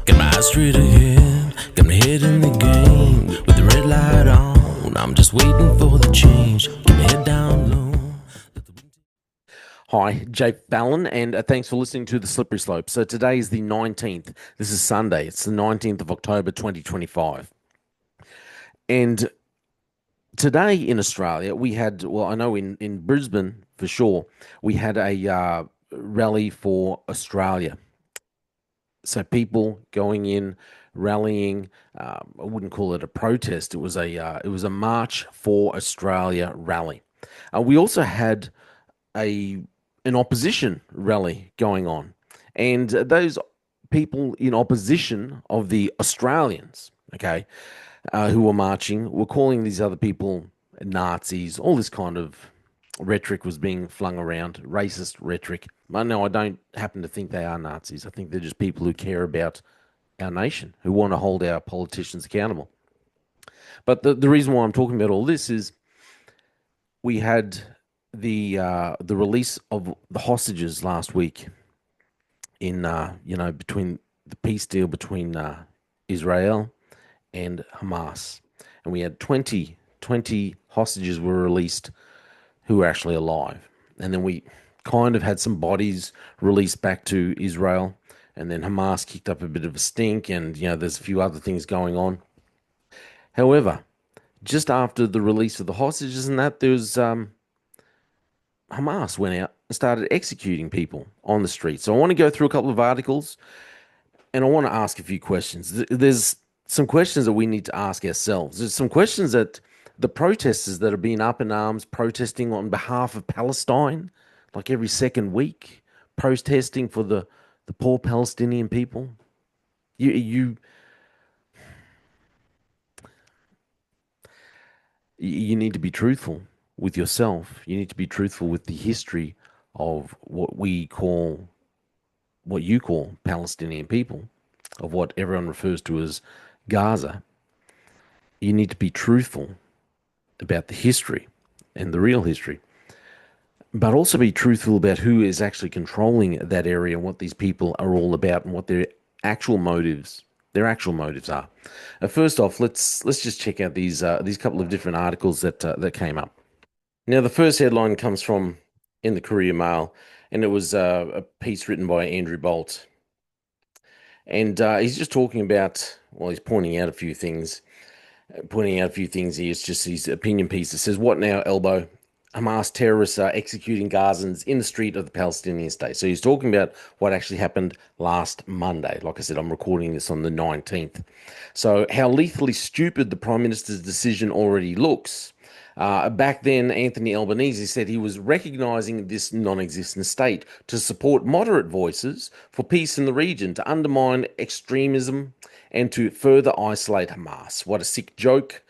Got my eyes straight ahead, got my head in the game. With the red light on, I'm just waiting for the change. Keep my head down low. Hi, j-fallon, and thanks for listening to The Slippery Slope. So today is the 19th. This is Sunday. It's the 19th of October, 2025. And today in Australia, we had, well, I know in Brisbane for sure, we had a rally for Australia. So people going in, rallying. I wouldn't call it a protest. It was a March for Australia rally. We also had a an opposition rally going on, and those people in opposition of the Australians, okay, who were marching, were calling these other people Nazis. All this kind of rhetoric was being flung around, racist rhetoric. No, I don't happen to think they are Nazis. I think they're just people who care about our nation, who want to hold our politicians accountable. But the reason why I'm talking about all this is we had the release of the hostages last week in between the peace deal between Israel and Hamas, and we had 20 hostages were released who were actually alive, and then we kind of had some bodies released back to Israel, and then Hamas kicked up a bit of a stink, and there's a few other things going on. However, just after the release of the hostages and that, there was Hamas went out and started executing people on the street. So I want to go through a couple of articles and I want to ask a few questions. There's some questions that we need to ask ourselves. There's some questions that the protesters that have been up in arms protesting on behalf of Palestine, like every second week, protesting for the poor Palestinian people. You you need to be truthful with yourself. You need to be truthful with the history of what you call Palestinian people, of what everyone refers to as Gaza. You need to be truthful about the history and the real history, but also be truthful about who is actually controlling that area and what these people are all about and what actual motives their actual motives are. First off, let's just check out these couple of different articles that came up. Now, the first headline comes from in the Courier Mail, and it was a piece written by Andrew Bolt. And he's just talking about, well, he's pointing out a few things. Here. It's just his opinion piece. It says, "What now, Elbow? Hamas terrorists are executing Gazans in the street of the Palestinian state." So he's talking about what actually happened last Monday. Like I said, I'm recording this on the 19th. So how lethally stupid the Prime Minister's decision already looks. Back then, Anthony Albanese said he was recognizing this non-existent state to support moderate voices for peace in the region, to undermine extremism, and to further isolate Hamas. What a sick joke.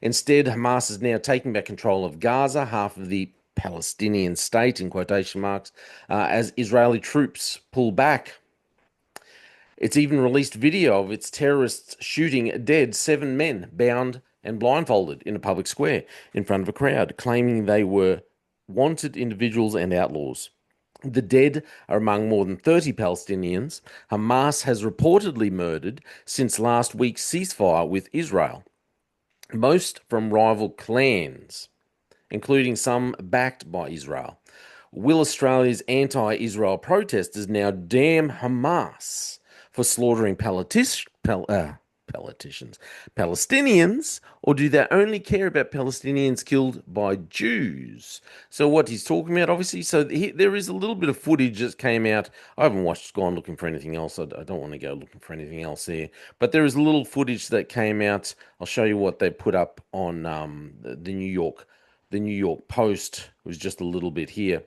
Instead, Hamas is now taking back control of Gaza, half of the Palestinian state, in quotation marks, as Israeli troops pull back. It's even released video of its terrorists shooting dead 7 men, bound and blindfolded, in a public square in front of a crowd, claiming they were wanted individuals and outlaws. The dead are among more than 30 Palestinians Hamas has reportedly murdered since last week's ceasefire with Israel, most from rival clans, including some backed by Israel. Will Australia's anti-Israel protesters now damn Hamas for slaughtering Palestinians, or do they only care about Palestinians killed by Jews? So what he's talking about, obviously, there is a little bit of footage that came out. I haven't gone looking for anything else. I don't want to go looking for anything else there. But there is a little footage that came out. I'll show you what they put up on the New York Post. It was just a little bit here.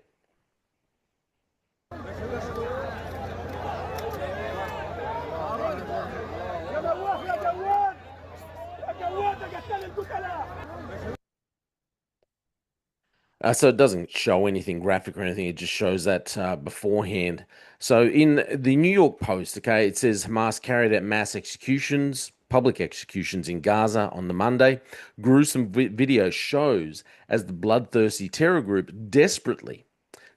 So it doesn't show anything graphic or anything. It just shows that beforehand. So in the New York Post, okay, it says Hamas carried out mass executions, public executions in Gaza on the Monday. Gruesome video shows as the bloodthirsty terror group desperately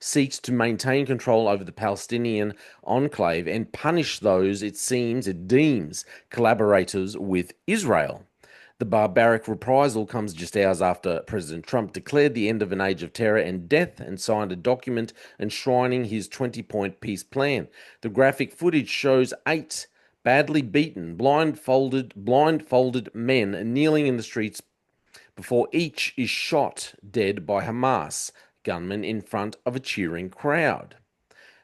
seeks to maintain control over the Palestinian enclave and punish those it deems collaborators with Israel. The barbaric reprisal comes just hours after President Trump declared the end of an age of terror and death and signed a document enshrining his 20-point peace plan. The graphic footage shows 8 badly beaten, blindfolded men kneeling in the streets before each is shot dead by Hamas gunmen in front of a cheering crowd.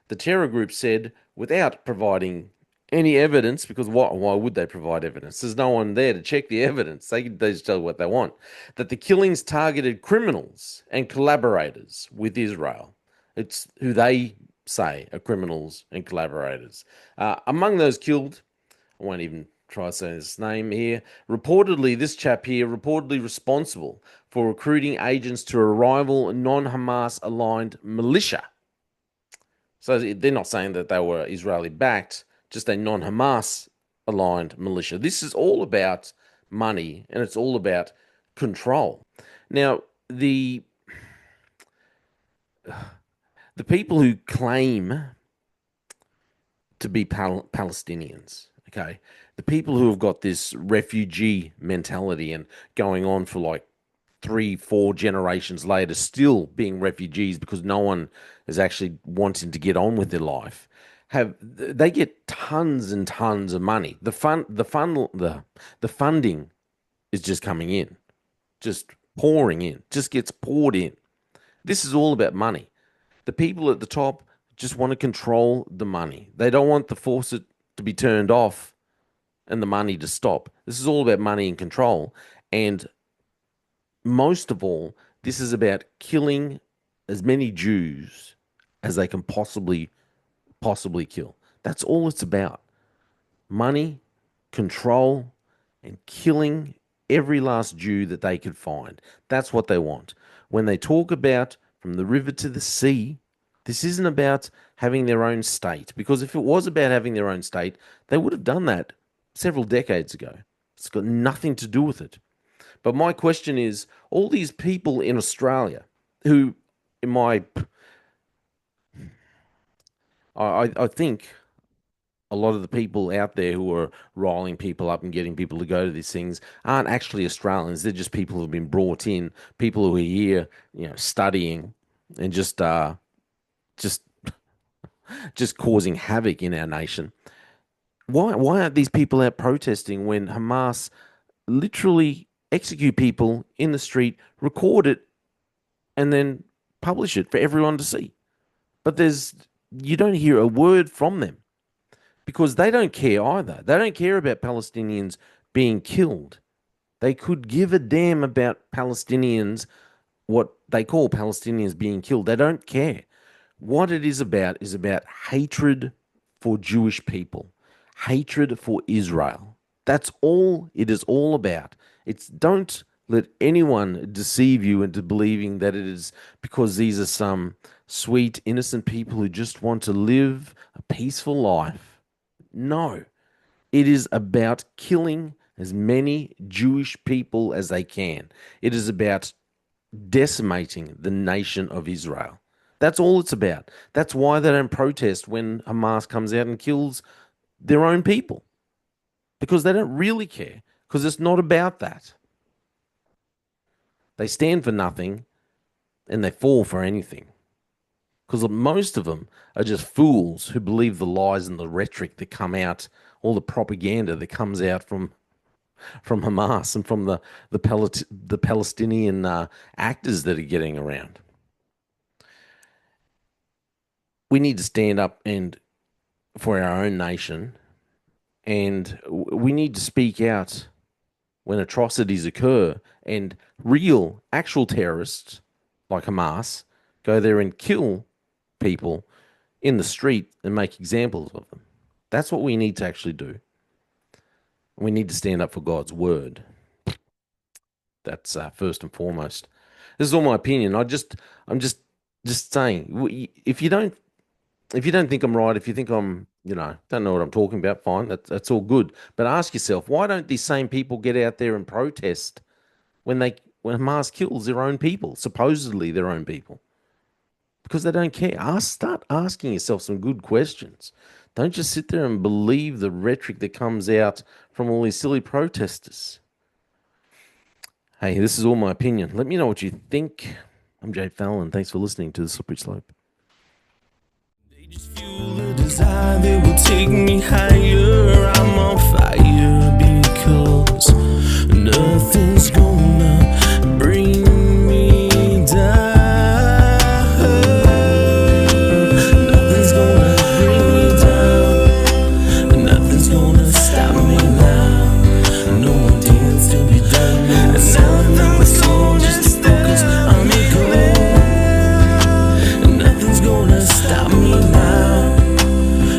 The terror group said, without providing any evidence, because why would they provide evidence? There's no one there to check the evidence. They just tell what they want. That the killings targeted criminals and collaborators with Israel. It's who they say are criminals and collaborators. Among those killed, I won't even try saying his name here. Reportedly, this chap here, reportedly responsible for recruiting agents to a rival non-Hamas aligned militia. So they're not saying that they were Israeli backed, just a non Hamas aligned militia. This is all about money and it's all about control. Now, the people who claim to be Palestinians, okay, the people who have got this refugee mentality and going on for like 3, 4 generations later, still being refugees because no one is actually wanting to get on with their life. They get tons and tons of money. The funding is just coming in, just pouring in, just gets poured in. This is all about money. The people at the top just want to control the money. They don't want the faucet to be turned off and the money to stop. This is all about money and control. And most of all, this is about killing as many Jews as they can possibly kill. That's all it's about. Money, control, and killing every last Jew that they could find. That's what they want. When they talk about from the river to the sea, this isn't about having their own state, because if it was about having their own state, they would have done that several decades ago. It's got nothing to do with it. But my question is, all these people in Australia who, in my, I think a lot of the people out there who are riling people up and getting people to go to these things aren't actually Australians. They're just people who've been brought in, people who are here, studying and just just causing havoc in our nation. Why aren't these people out protesting when Hamas literally execute people in the street, record it, and then publish it for everyone to see? But you don't hear a word from them because they don't care either. They don't care about Palestinians being killed. They could give a damn about Palestinians, what they call Palestinians being killed. They don't care. What it is about hatred for Jewish people, hatred for Israel. That's all it is all about. It's don't let anyone deceive you into believing that it is because these are some sweet, innocent people who just want to live a peaceful life. No, it is about killing as many Jewish people as they can. It is about decimating the nation of Israel. That's all it's about. That's why they don't protest when Hamas comes out and kills their own people, because they don't really care, because it's not about that. They stand for nothing and they fall for anything, because most of them are just fools who believe the lies and the rhetoric that come out, all the propaganda that comes out from Hamas and from the Palestinian actors that are getting around. We need to stand up and for our own nation, and we need to speak out when atrocities occur and real, actual terrorists like Hamas go there and kill people in the street and make examples of them. That's what we need to actually do. We need to stand up for God's word. That's first and foremost. This is all my opinion. I'm just saying. If you don't think I'm right, if you think I'm, don't know what I'm talking about, fine. That's all good. But ask yourself, why don't these same people get out there and protest when Hamas kills their own people, supposedly their own people? because they don't care. Start asking yourself some good questions. Don't just sit there and believe the rhetoric that comes out from all these silly protesters. Hey, this is all my opinion. Let me know what you think. I'm j-fallon. Thanks for listening to The Slippery Slope. They just fuel the desire that will take me higher. I'm on fire because nothing's gonna bring me down. Nothing's gonna bring me down. Nothing's gonna stop me now. No more deals to be done. No more selling, no more soul. Just focus on the goal. Nothing's gonna stop me now.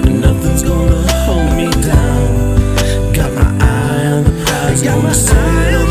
Nothing's gonna hold me down. Got my eye on the prize. Gonna set it